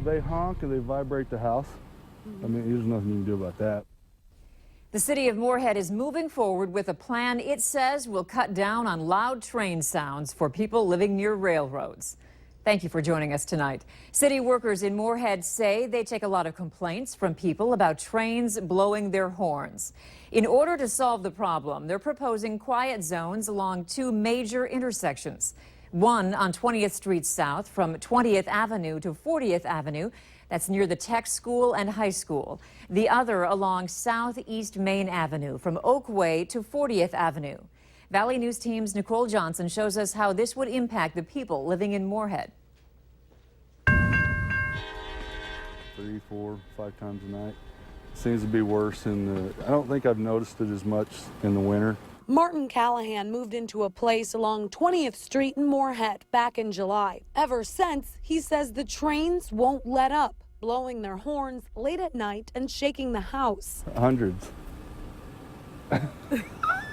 They honk and they vibrate the house. I mean, there's nothing you can do about that. The city of Moorhead is moving forward with a plan it says will cut down on loud train sounds for people living near railroads. Thank you for joining us tonight. City workers in Moorhead say they take a lot of complaints from people about trains blowing their horns. In order to solve the problem, they're proposing quiet zones along two major intersections. One on 20th Street South from 20th Avenue to 40th Avenue. That's near the tech school and high school. The other along Southeast Main Avenue from Oakway to 40th Avenue. Valley News Team's Nicole Johnson shows us how this would impact the people living in Moorhead. 3, 4, 5 times a night. Seems to be worse in the, I don't think I've noticed it as much in the winter. Martin Callahan moved into a place along 20th Street in Moorhead back in July. Ever since, he says the trains won't let up, blowing their horns late at night and shaking the house. Hundreds.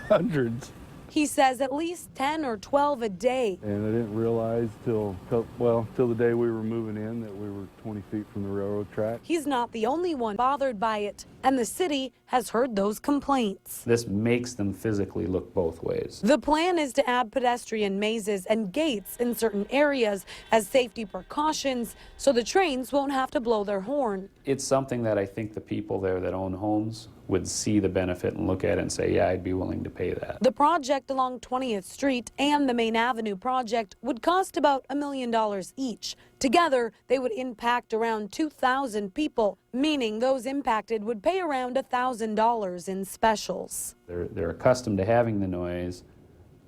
Hundreds. He says at least 10 or 12 a day. And I didn't realize till the day we were moving in that we were 20 feet from the railroad track. He's not the only one bothered by it, and the city has heard those complaints. This makes them physically look both ways. The plan is to add pedestrian mazes and gates in certain areas as safety precautions so the trains won't have to blow their horn. It's something that I think the people there that own homes would see the benefit and look at it and say, yeah, I'd be willing to pay that. The project along 20th Street and the Main Avenue project would cost about $1 million each. Together, they would impact around 2,000 people, meaning those impacted would pay around $1,000 in specials. They're accustomed to having the noise.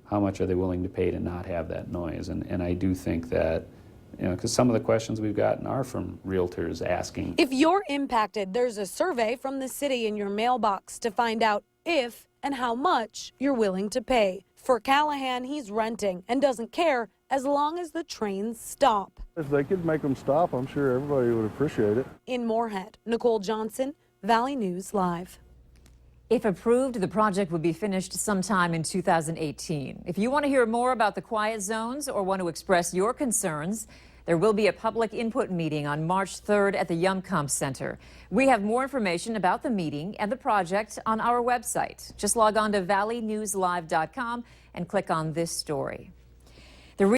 How much are they willing to pay to not have that noise? And I do think that, you know, because some of the questions we've gotten are from realtors asking. If you're impacted, there's a survey from the city in your mailbox to find out if and how much you're willing to pay. For Callahan, he's renting and doesn't care as long as the trains stop. If they could make them stop, I'm sure everybody would appreciate it. In Moorhead, Nicole Johnson, Valley News Live. If approved, the project would be finished sometime in 2018. If you want to hear more about the quiet zones or want to express your concerns, there will be a public input meeting on March 3rd at the Yumcomp Center. We have more information about the meeting and the project on our website. Just log on to valleynewslive.com and click on this story.